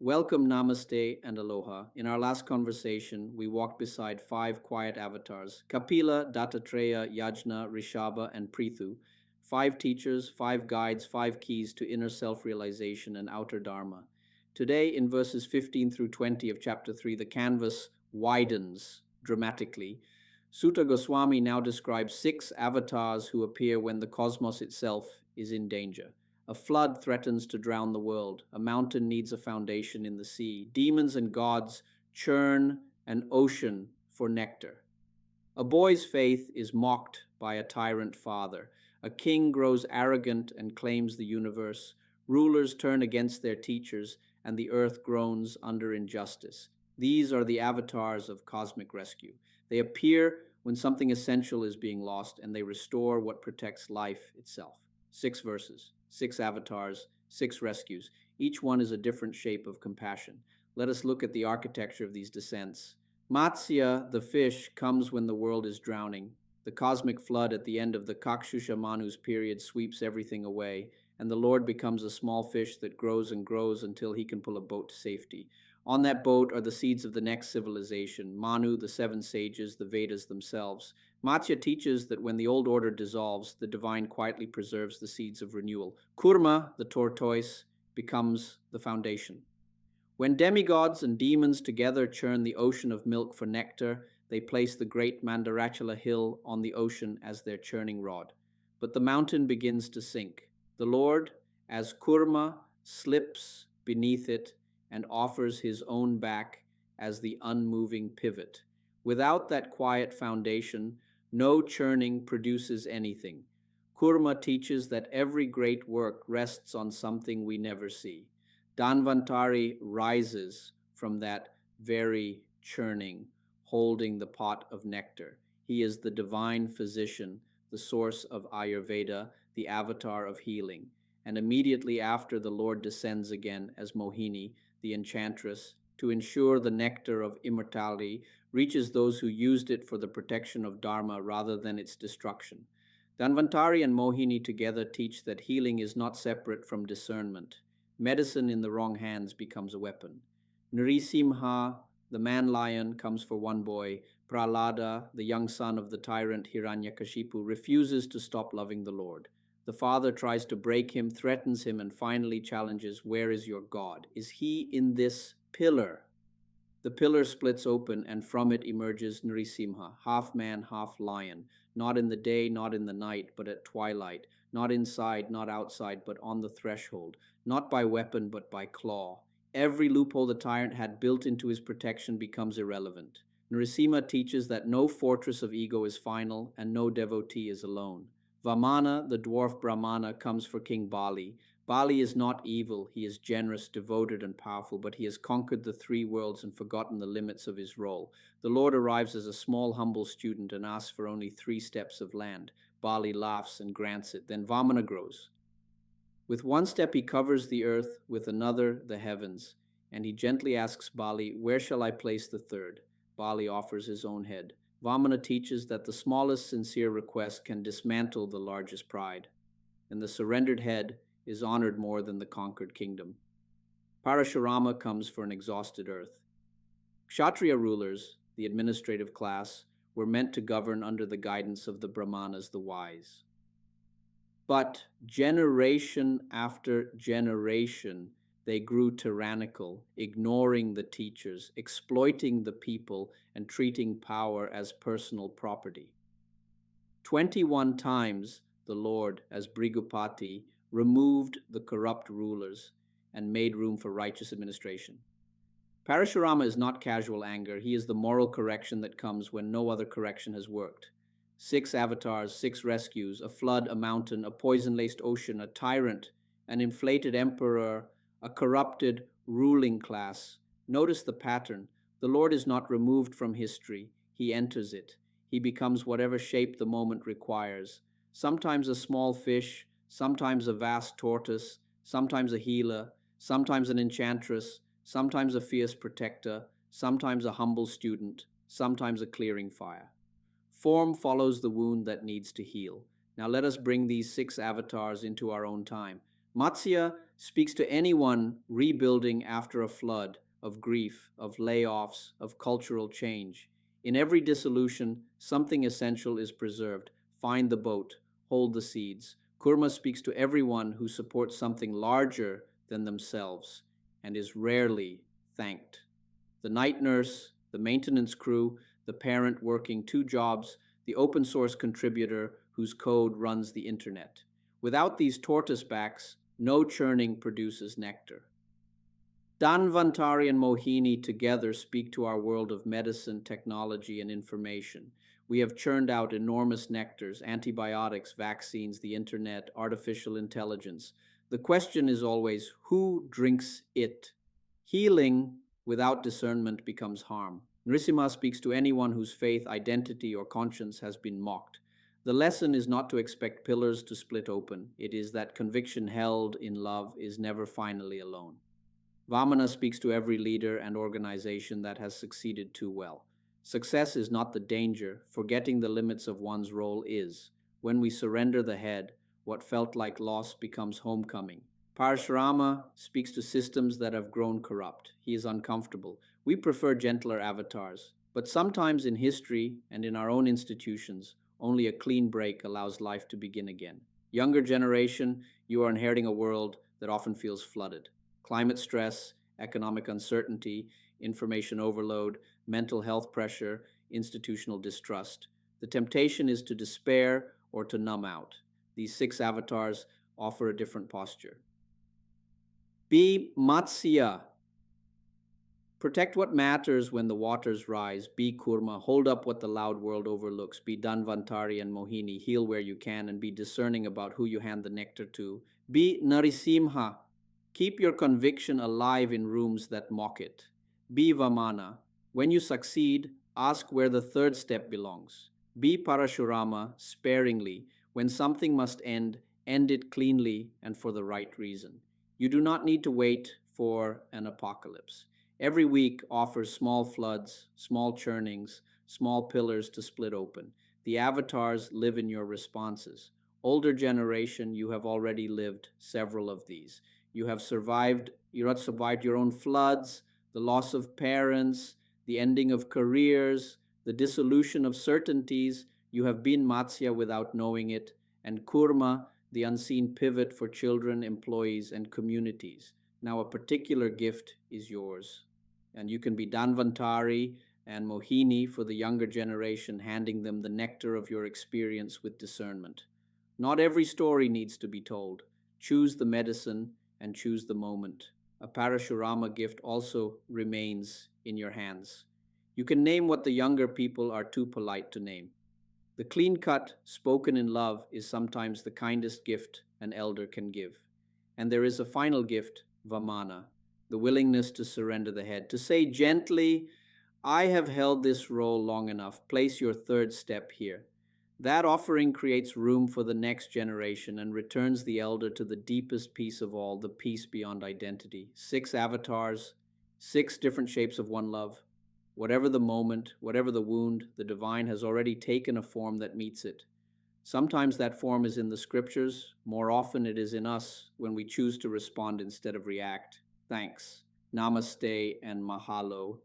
Welcome, Namaste and Aloha. In our last conversation, we walked beside five quiet avatars: Kapila, Dattatreya, Yajna, Rishabha, and Prithu. Five teachers, five guides, five keys to inner self realization and outer Dharma. Today, in verses 15 through 20 of chapter 3, the canvas widens dramatically. Sutta Goswami now describes six avatars who appear when the cosmos itself is in danger. A flood threatens to drown the world. A mountain needs a foundation in the sea. Demons and gods churn an ocean for nectar. A boy's faith is mocked by a tyrant father. A king grows arrogant and claims the universe. Rulers turn against their teachers, and the earth groans under injustice. These are the avatars of cosmic rescue. They appear when something essential is being lost, and they restore what protects life itself. 6 verses, 6 avatars, 6 rescues. Each one is a different shape of compassion. Let us look at the architecture of these descents. Matsya, the fish, comes when the world is drowning. The cosmic flood at the end of the Kakshusha Manu's period sweeps everything away, and the Lord becomes a small fish that grows and grows until he can pull a boat to safety. On that boat are the seeds of the next civilization: Manu, the seven sages, the Vedas themselves. Matsya teaches that when the old order dissolves, the divine quietly preserves the seeds of renewal. Kurma, the tortoise, becomes the foundation. When demigods and demons together churn the ocean of milk for nectar, they place the great Mandarachala hill on the ocean as their churning rod. But the mountain begins to sink. The Lord, as Kurma, slips beneath it and offers his own back as the unmoving pivot. Without that quiet foundation, no churning produces anything. Kurma teaches that every great work rests on something we never see. Dhanvantari rises from that very churning, holding the pot of nectar. He is the divine physician, the source of Ayurveda, the avatar of healing. And immediately after, the Lord descends again as Mohini, the enchantress, to ensure the nectar of immortality reaches those who used it for the protection of Dharma rather than its destruction. Dhanvantari and Mohini together teach that healing is not separate from discernment. Medicine in the wrong hands becomes a weapon. Narasimha, the man-lion, comes for one boy. Prahlada, the young son of the tyrant Hiranyakashipu, refuses to stop loving the Lord. The father tries to break him, threatens him, and finally challenges, "Where is your God? Is he in this pillar?" The pillar splits open, and from it emerges Narasimha, half man, half lion, not in the day, not in the night, but at twilight, not inside, not outside, but on the threshold, not by weapon, but by claw. Every loophole the tyrant had built into his protection becomes irrelevant. Narasimha teaches that no fortress of ego is final, and no devotee is alone. Vamana, the dwarf Brahmana, comes for King Bali. Bali is not evil. He is generous, devoted, and powerful, but he has conquered the three worlds and forgotten the limits of his role. The Lord arrives as a small, humble student and asks for only 3 steps of land. Bali laughs and grants it. Then Vamana grows. With one step he covers the earth, with another the heavens, and he gently asks Bali, "Where shall I place the third?" Bali offers his own head. Vamana teaches that the smallest sincere request can dismantle the largest pride, and the surrendered head is honored more than the conquered kingdom. Parashurama comes for an exhausted earth. Kshatriya rulers, the administrative class, were meant to govern under the guidance of the Brahmanas, the wise. But generation after generation, they grew tyrannical, ignoring the teachers, exploiting the people, and treating power as personal property. 21 times the Lord, as Brigupati, removed the corrupt rulers and made room for righteous administration. Parashurama is not casual anger. He is the moral correction that comes when no other correction has worked. 6 avatars, 6 rescues, a flood, a mountain, a poison-laced ocean, a tyrant, an inflated emperor, a corrupted ruling class. Notice the pattern. The Lord is not removed from history. He enters it. He becomes whatever shape the moment requires. Sometimes a small fish, sometimes a vast tortoise, sometimes a healer, sometimes an enchantress, sometimes a fierce protector, sometimes a humble student, sometimes a clearing fire. Form follows the wound that needs to heal. Now let us bring these 6 avatars into our own time. Matsya speaks to anyone rebuilding after a flood of grief, of layoffs, of cultural change. In every dissolution, something essential is preserved. Find the boat, hold the seeds. Kurma speaks to everyone who supports something larger than themselves and is rarely thanked. The night nurse, the maintenance crew, the parent working two jobs, the open source contributor whose code runs the internet. Without these tortoise backs, no churning produces nectar. Dhanvantari and Mohini together speak to our world of medicine, technology, and information. We have churned out enormous nectars, antibiotics, vaccines, the internet, artificial intelligence. The question is always who drinks it? Healing without discernment becomes harm. Narasimha speaks to anyone whose faith, identity, or conscience has been mocked. The lesson is not to expect pillars to split open. It is that conviction held in love is never finally alone. Vamana speaks to every leader and organization that has succeeded too well. Success is not the danger, forgetting the limits of one's role is. When we surrender the head, what felt like loss becomes homecoming. Parashurama speaks to systems that have grown corrupt. He is uncomfortable. We prefer gentler avatars, but sometimes in history and in our own institutions, only a clean break allows life to begin again. Younger generation, you are inheriting a world that often feels flooded. Climate stress, economic uncertainty, information overload, mental health pressure, institutional distrust. The temptation is to despair or to numb out. These six avatars offer a different posture. Be Matsya. Protect what matters when the waters rise. Be Kurma. Hold up what the loud world overlooks. Be Dhanvantari and Mohini. Heal where you can and be discerning about who you hand the nectar to. Be Narasimha. Keep your conviction alive in rooms that mock it. Be Vamana. When you succeed, ask where the third step belongs. Be Parashurama sparingly. When something must end it cleanly and for the right reason. You do not need to wait for an apocalypse. Every week offers small floods, small churnings, small pillars to split open. The avatars live in your responses. Older generation, you have already lived several of these. You have survived your own floods, the loss of parents, the ending of careers, the dissolution of certainties. You have been Matsya without knowing it, and Kurma, the unseen pivot for children, employees, and communities. Now, a particular gift is yours. And you can be Dhanvantari and Mohini for the younger generation, handing them the nectar of your experience with discernment. Not every story needs to be told. Choose the medicine and choose the moment. A Parashurama gift also remains in your hands. You can name what the younger people are too polite to name. The clean cut, spoken in love, is sometimes the kindest gift an elder can give. And there is a final gift, Vamana, the willingness to surrender the head, to say gently, I have held this role long enough. Place your third step here. That offering creates room for the next generation and returns the elder to the deepest peace of all, the peace beyond identity. Six avatars, six different shapes of one love. Whatever the moment, whatever the wound, the divine has already taken a form that meets it. Sometimes that form is in the scriptures. More often it is in us when we choose to respond instead of react. Thanks. Namaste and Mahalo.